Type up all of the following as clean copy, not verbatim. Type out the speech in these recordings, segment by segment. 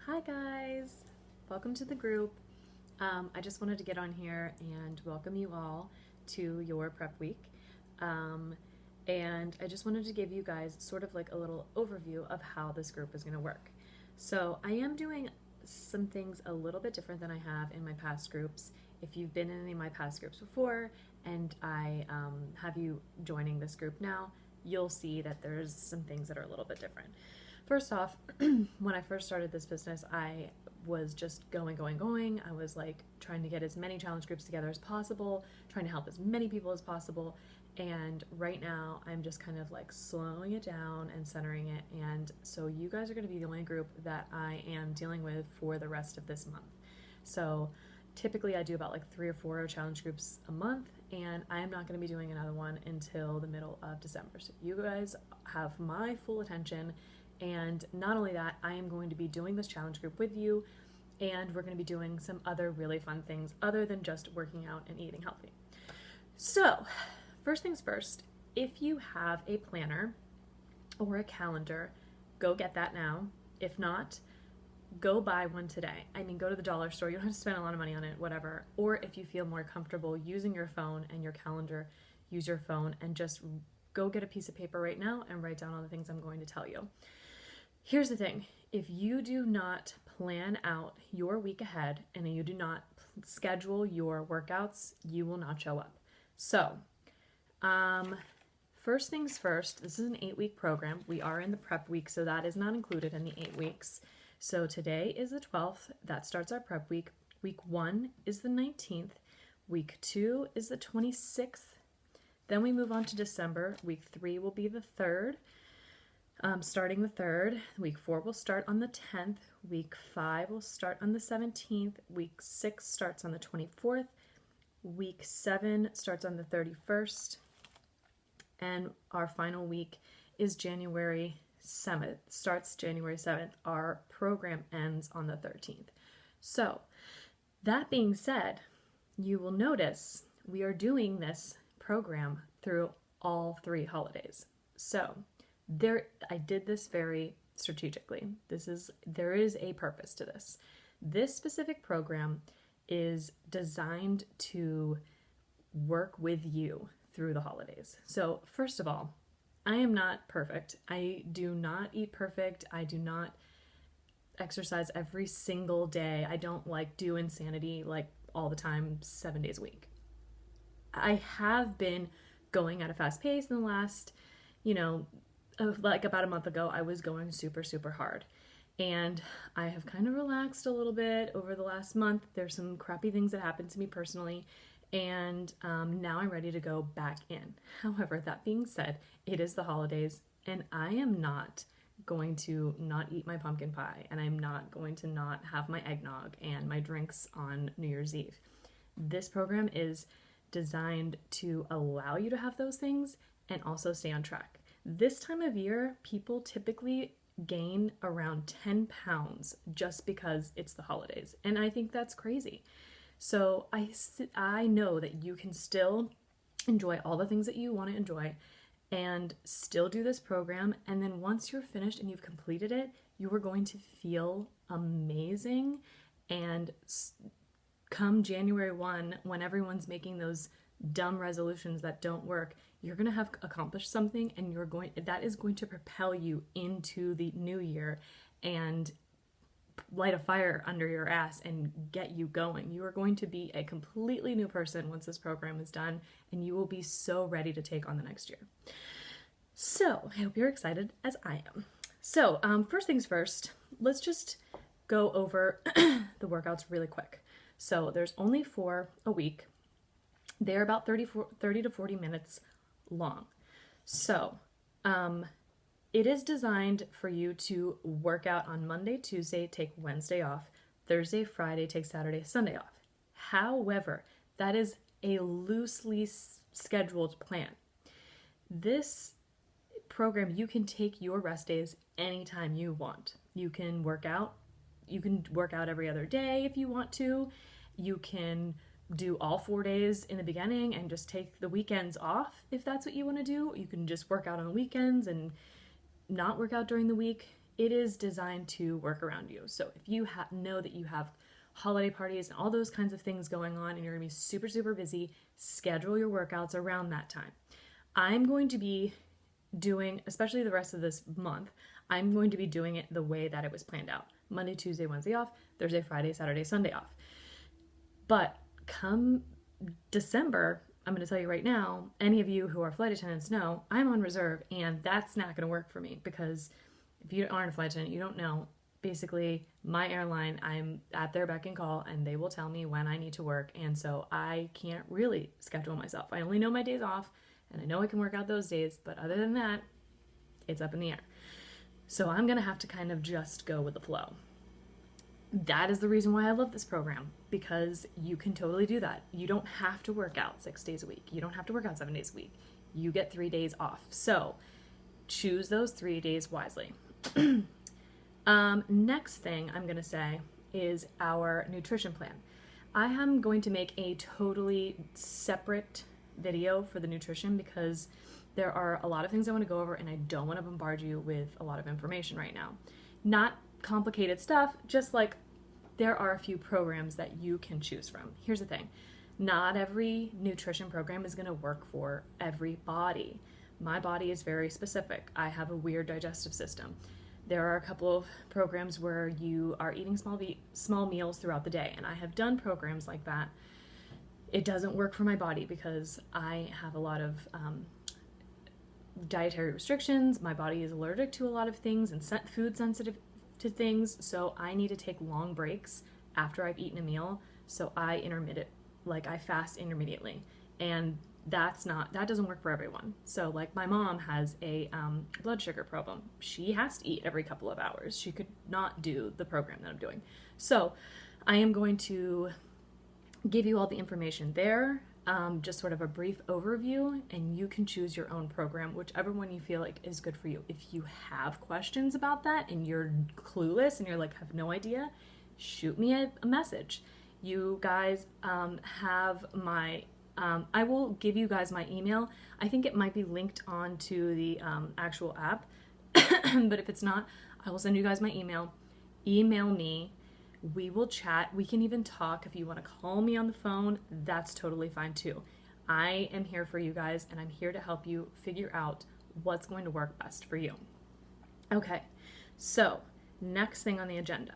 Hi guys, welcome to the group. I just wanted to get on here and welcome you all to your prep week. And I just wanted to give you guys sort of like a little overview of how this group is going to work. So I am doing some things a little bit different than I have in my past groups. If you've been in any of my past groups before and I have you joining this group now, you'll see that there's some things that are a little bit different. First off, when I first started this business, I was just going. I was like trying to get as many challenge groups together as possible, trying to help as many people as possible. And right now, I'm just kind of like slowing it down and centering it. And so you guys are going to be the only group that I am dealing with for the rest of this month. So typically I do about like 3 or 4 challenge groups a month, and I'm not going to be doing another one until the middle of December. So you guys have my full attention. And not only that, I am going to be doing this challenge group with you, and we're going to be doing some other really fun things other than just working out and eating healthy. So, first things first, if you have a planner or a calendar, go get that now. If not, go buy one today. I mean, go to the dollar store. You don't have to spend a lot of money on it, whatever. Or if you feel more comfortable using your phone and your calendar, use your phone and just go get a piece of paper right now and write down all the things I'm going to tell you. Here's the thing, if you do not plan out your week ahead and you do not schedule your workouts, you will not show up. So, first things first, this is an 8-week program. We are in the prep week, so that is not included in the 8 weeks. So today is the 12th, that starts our prep week. Week 1 is the 19th. Week 2 is the 26th. Then we move on to December. Week 3 will be the 3rd. Starting the 3rd, week 4 will start on the 10th, week 5 will start on the 17th, week 6 starts on the 24th, week 7 starts on the 31st, and our final week is January 7th, starts January 7th. Our program ends on the 13th. So, that being said, you will notice we are doing this program through all 3 holidays. So, I did this very strategically. There is a purpose to this. This specific program is designed to work with you through the holidays. So first of all, I am not perfect. I do not eat perfect. I do not exercise every single day. I don't do insanity like all the time, 7 days a week. I have been going at a fast pace in the last, like about a month ago, I was going super hard. And I have kind of relaxed a little bit over the last month. There's some crappy things that happened to me personally. And now I'm ready to go back in. However, that being said, it is the holidays and I am not going to not eat my pumpkin pie. And I'm not going to not have my eggnog and my drinks on New Year's Eve. This program is designed to allow you to have those things and also stay on track. This time of year, people typically gain around 10 pounds just because it's the holidays. And I think that's crazy. So I know that you can still enjoy all the things that you want to enjoy and still do this program. And then once you're finished and you've completed it, you are going to feel amazing. And come January 1, when everyone's making those dumb resolutions that don't work, you're going to have accomplished something, and that is going to propel you into the new year and light a fire under your ass and get you going. You are going to be a completely new person once this program is done, and you will be so ready to take on the next year. So I hope you're excited as I am. So first things first, let's just go over the workouts really quick. So there's only 4 a week. They're about 30 to 40 minutes long. So it is designed for you to work out on Monday, Tuesday, take Wednesday off, Thursday, Friday, take Saturday, Sunday off. However, that is a loosely scheduled plan. This program, you can take your rest days anytime you want. You can work out every other day if you want to. You can do all 4 days in the beginning and just take the weekends off if that's what you want to do. You can just work out on the weekends and not work out during the week. it is designed to work around you. So if you know that you have holiday parties and all those kinds of things going on and you're gonna be super, super busy, schedule your workouts around that time. I'm going to be doing, especially the rest of this month, I'm going to be doing it the way that it was planned out. Monday, Tuesday, Wednesday off, Thursday, Friday, Saturday, Sunday off. But come December, I'm going to tell you right now, any of you who are flight attendants know I'm on reserve, and that's not going to work for me, because if you aren't a flight attendant, you don't know. Basically, my airline, I'm at their beck and call, and they will tell me when I need to work, and so I can't really schedule myself. I only know my days off, and I know I can work out those days, but other than that, it's up in the air. So I'm going to have to kind of just go with the flow. That is the reason why I love this program, because you can totally do that. You don't have to work out 6 days a week. You don't have to work out 7 days a week. You get 3 days off. So choose those 3 days wisely. Next thing I'm going to say is our nutrition plan. I am going to make a totally separate video for the nutrition, because there are a lot of things I want to go over, and I don't want to bombard you with a lot of information right now. Not complicated stuff, just like there are a few programs that you can choose from. Here's the thing. Not every nutrition program is going to work for every body. My body is very specific. I have a weird digestive system. There are a couple of programs where you are eating small meals throughout the day, and I have done programs like that. It doesn't work for my body because I have a lot of dietary restrictions. My body is allergic to a lot of things and food sensitive to things, so I need to take long breaks after I've eaten a meal. So I fast intermittently, and that doesn't work for everyone. So like my mom has a blood sugar problem. She has to eat every couple of hours. She could not do the program that I'm doing. So I am going to give you all the information there, just sort of a brief overview, and you can choose your own program, whichever one you feel like is good for you. If you have questions about that and you're clueless and you're like, have no idea, shoot me a message. You guys have my, I will give you guys my email. I think it might be linked onto the actual app, but if it's not, I will send you guys my email. Email me. We will chat. We can even talk. If you want to call me on the phone, that's totally fine too. I am here for you guys, and I'm here to help you figure out what's going to work best for you. Okay, so next thing on the agenda.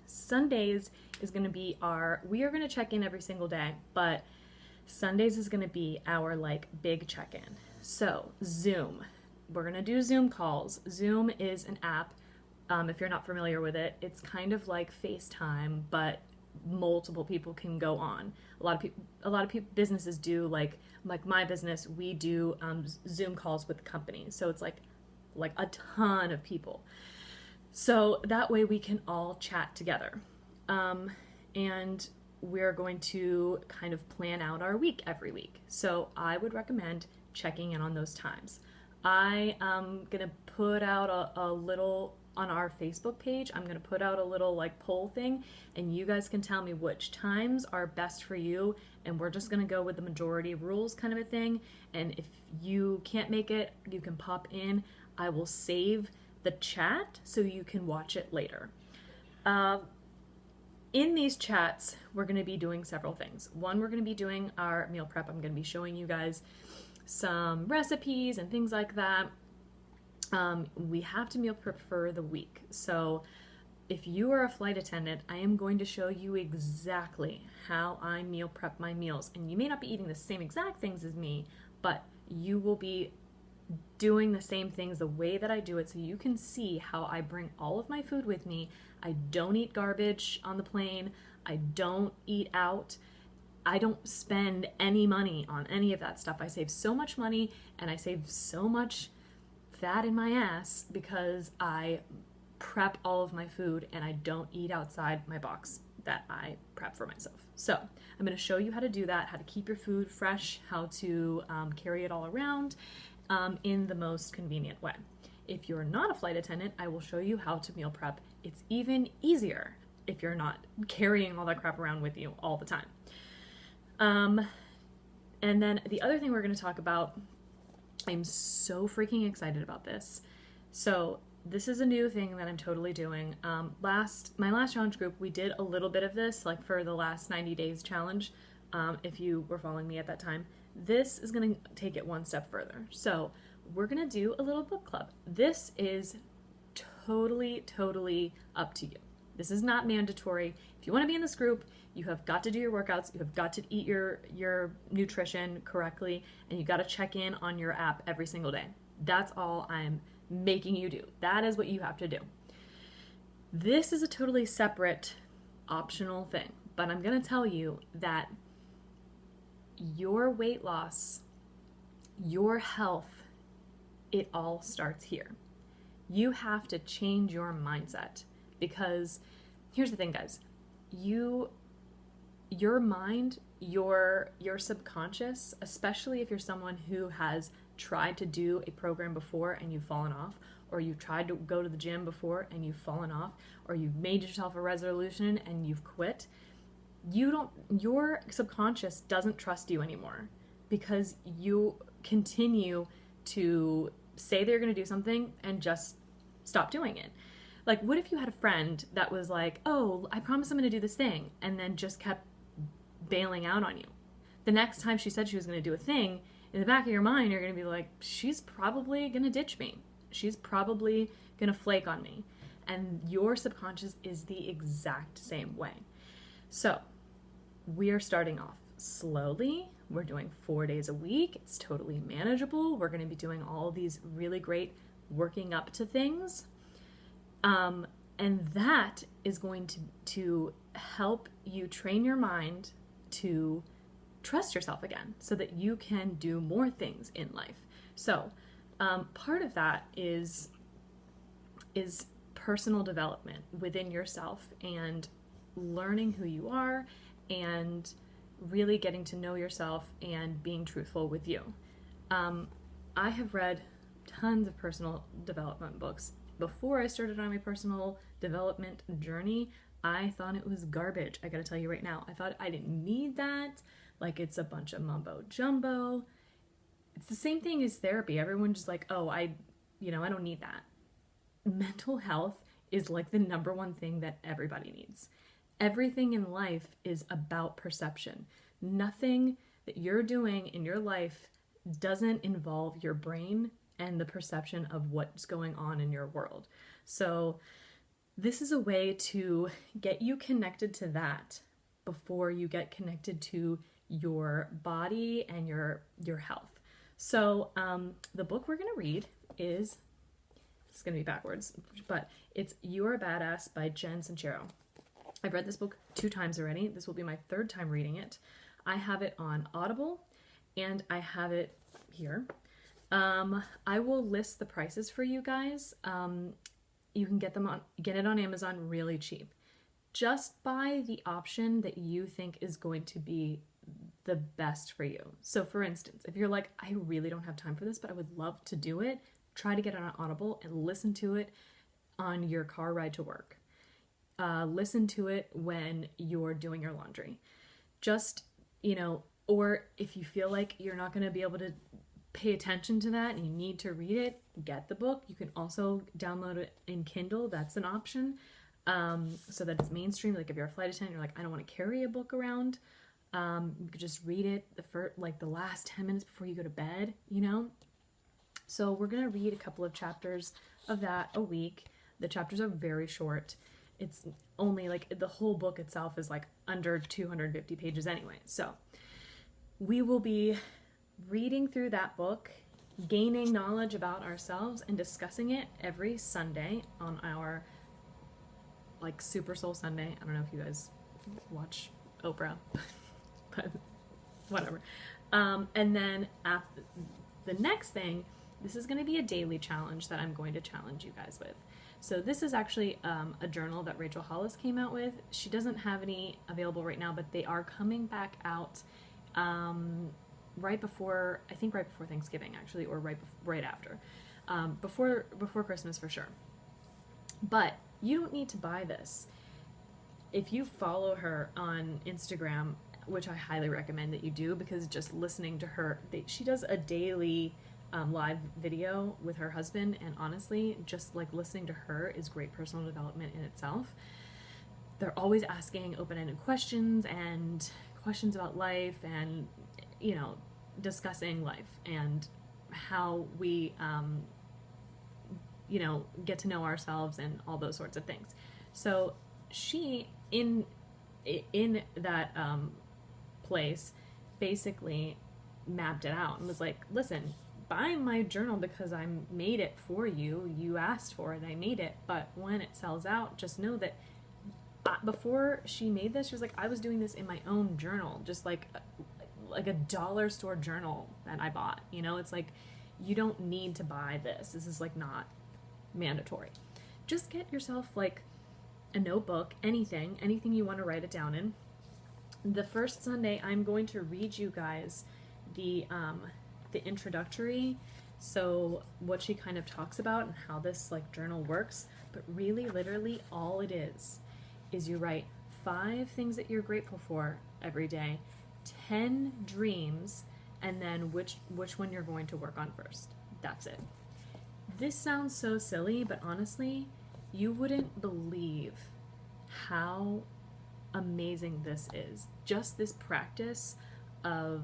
Sundays is going to be we are going to check in every single day, but Sundays is going to be our big check-in. So Zoom. We're going to do Zoom calls. Zoom is an app. If you're not familiar with it, it's kind of like FaceTime, but multiple people can go on. A lot of people businesses do like my business. We do Zoom calls with the company, so it's like a ton of people. So that way we can all chat together, and we're going to kind of plan out our week every week. So I would recommend checking in on those times. I am gonna put out a little. On our Facebook page, I'm going to put out a little poll thing, and you guys can tell me which times are best for you, and we're just going to go with the majority rules kind of a thing. And if you can't make it, you can pop in. I will save the chat so you can watch it later. In these chats, we're going to be doing several things. One, we're going to be doing our meal prep. I'm going to be showing you guys some recipes and things like that. We have to meal prep for the week. So if you are a flight attendant, I am going to show you exactly how I meal prep my meals. And you may not be eating the same exact things as me, but you will be doing the same things the way that I do it, so you can see how I bring all of my food with me. I don't eat garbage on the plane. I don't eat out. I don't spend any money on any of that stuff. I save so much money, and I save so much fat in my ass because I prep all of my food and I don't eat outside my box that I prep for myself. So I'm going to show you how to do that, how to keep your food fresh, how to carry it all around in the most convenient way. If you're not a flight attendant, I will show you how to meal prep. It's even easier if you're not carrying all that crap around with you all the time. And then the other thing we're going to talk about, I'm so freaking excited about this. So this is a new thing that I'm totally doing. My last challenge group, we did a little bit of this, like for the last 90 days challenge, if you were following me at that time. This is going to take it one step further. So we're going to do a little book club. This is totally up to you. This is not mandatory. If you want to be in this group, you have got to do your workouts, you have got to eat your nutrition correctly, and you got to check in on your app every single day. That's all I'm making you do. That is what you have to do. This is a totally separate optional thing, but I'm going to tell you that your weight loss, your health, it all starts here. You have to change your mindset, because here's the thing, guys. Your mind, your subconscious, especially if you're someone who has tried to do a program before and you've fallen off, or you've tried to go to the gym before and you've fallen off, or you've made yourself a resolution and you've quit, your subconscious doesn't trust you anymore, because you continue to say they're going to do something and just stop doing it. Like, what if you had a friend that was like, oh, I promise I'm going to do this thing, and then just kept bailing out on you? The next time she said she was going to do a thing, in the back of your mind, you're going to be like, she's probably going to ditch me. She's probably going to flake on me. And your subconscious is the exact same way. So we are starting off slowly. We're doing 4 days a week. It's totally manageable. We're going to be doing all these really great working up to things. And that is going to help you train your mind to trust yourself again, so that you can do more things in life. So part of that is personal development within yourself, and learning who you are, and really getting to know yourself and being truthful with you. I have read tons of personal development books. Before I started on my personal development journey, I thought it was garbage. I gotta tell you right now, I thought I didn't need that. Like, it's a bunch of mumbo jumbo. It's the same thing as therapy. Everyone's just like, oh, I don't need that. Mental health is like the number one thing that everybody needs. Everything in life is about perception. Nothing that you're doing in your life doesn't involve your brain and the perception of what's going on in your world. So this is a way to get you connected to that before you get connected to your body and your health. So the book we're going to read it's going to be backwards, but it's You're a Badass by Jen Sincero. I've read this book 2 times already. This will be my 3rd time reading it. I have it on Audible, and I have it here. I will list the prices for you guys. You can get it on Amazon really cheap. Just buy the option that you think is going to be the best for you. So for instance, if you're like, I really don't have time for this, but I would love to do it, try to get it on Audible and listen to it on your car ride to work. Listen to it when you're doing your laundry. Just, or if you feel like you're not going to be able to pay attention to that and you need to read it, get the book. You can also download it in Kindle. That's an option. So that it's mainstream. Like if you're a flight attendant, you're like, I don't want to carry a book around. You could just read it the last 10 minutes before you go to bed, So we're going to read a couple of chapters of that a week. The chapters are very short. It's only the whole book itself is under 250 pages anyway. So we will be reading through that book, gaining knowledge about ourselves, and discussing it every Sunday on our Super Soul Sunday. I don't know if you guys watch Oprah, but whatever. And then after the next thing, this is going to be a daily challenge that I'm going to challenge you guys with. So this is actually a journal that Rachel Hollis came out with. She doesn't have any available right now, but they are coming back out right before Thanksgiving, actually, or right after, before Christmas for sure. But you don't need to buy this. If you follow her on Instagram, which I highly recommend that you do, because just listening to her, she does a daily live video with her husband, and honestly, just like listening to her is great personal development in itself. They're always asking open-ended questions and questions about life, and discussing life and how we get to know ourselves and all those sorts of things. So she in that place basically mapped it out and was like, listen, buy my journal because I made it for you. You asked for it, I made it. But when it sells out, just know that before she made this, she was like, I was doing this in my own journal, just like a dollar store journal that I bought. It's like, you don't need to buy this. This is like not mandatory. Just get yourself like a notebook, anything you want to write it down in. The first Sunday, I'm going to read you guys the introductory, so what she kind of talks about and how this like journal works. But really, literally, all it is you write 5 things that you're grateful for every day, 10 dreams, and then which one you're going to work on first. That's it. This sounds so silly, but honestly, you wouldn't believe how amazing this is. Just this practice of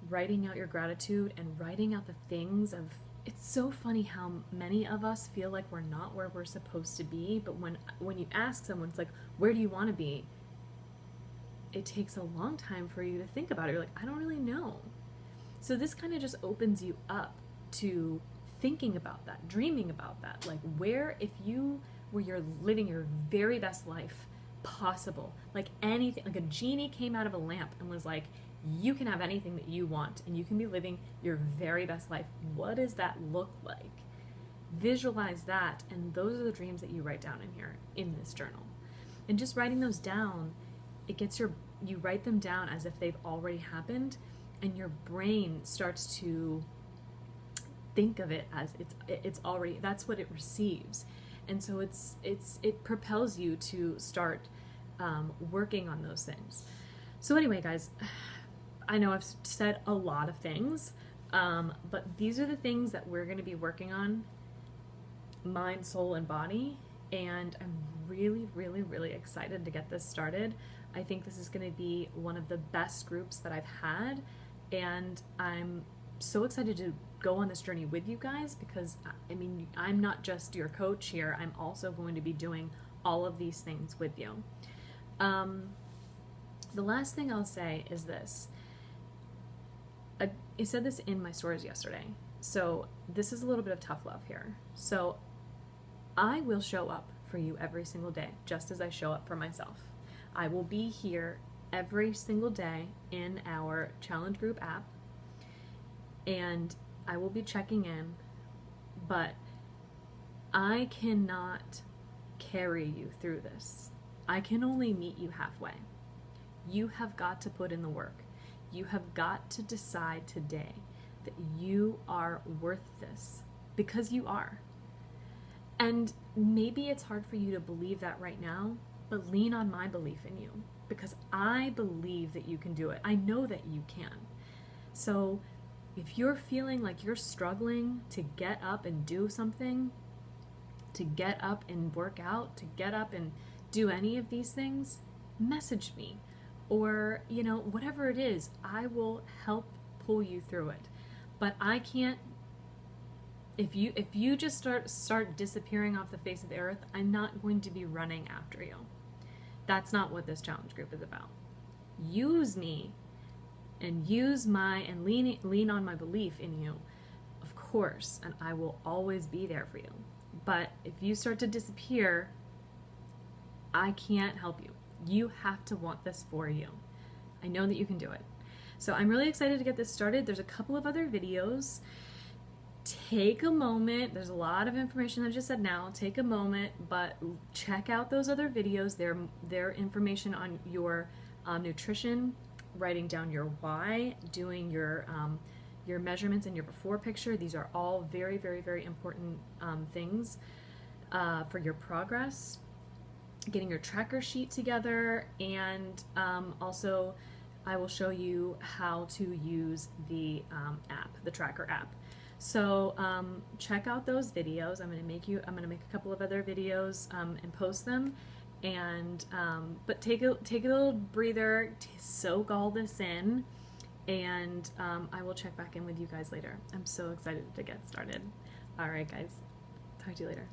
writing out your gratitude and writing out the things of, it's so funny how many of us feel like we're not where we're supposed to be, but when you ask someone, it's like, where do you want to be? It takes a long time for you to think about it. You're like, I don't really know. So this kind of just opens you up to thinking about that, dreaming about that. Like, where you're living your very best life possible, like anything, like a genie came out of a lamp and was like, you can have anything that you want and you can be living your very best life. What does that look like? Visualize that, and those are the dreams that you write down in here in this journal. And just writing those down, you write them down as if they've already happened, and your brain starts to think of it as it's already, that's what it receives. And so it propels you to start working on those things. So anyway, guys, I know I've said a lot of things, but these are the things that we're going to be working on, mind, soul, and body. And I'm really, really, really excited to get this started. I think this is going to be one of the best groups that I've had, and I'm so excited to go on this journey with you guys, because I mean, I'm not just your coach here, I'm also going to be doing all of these things with you. The last thing I'll say is this. I said this in my stories yesterday, so this is a little bit of tough love here. So I will show up for you every single day, just as I show up for myself. I will be here every single day in our challenge group app, and I will be checking in, but I cannot carry you through this. I can only meet you halfway. You have got to put in the work. You have got to decide today that you are worth this, because you are. And maybe it's hard for you to believe that right now, but lean on my belief in you, because I believe that you can do it. I know that you can. So if you're feeling like you're struggling to get up and do something, to get up and work out, to get up and do any of these things, message me. Or, whatever it is, I will help pull you through it. But I can't, if you just start disappearing off the face of the earth, I'm not going to be running after you. That's not what this challenge group is about. Use me and lean on my belief in you, of course, and I will always be there for you. But if you start to disappear, I can't help you. You have to want this for you. I know that you can do it. So I'm really excited to get this started. There's a couple of other videos. Take a moment. There's a lot of information I just said now. Take a moment, but check out those other videos. They're information on your nutrition, writing down your why, doing your measurements and your before picture. These are all very, very, very important things for your progress. Getting your tracker sheet together, and also I will show you how to use the app, the tracker app. So check out those videos. I'm gonna make a couple of other videos and post them. And but take a little breather to soak all this in, and I will check back in with you guys later. I'm so excited to get started. All right, guys, talk to you later.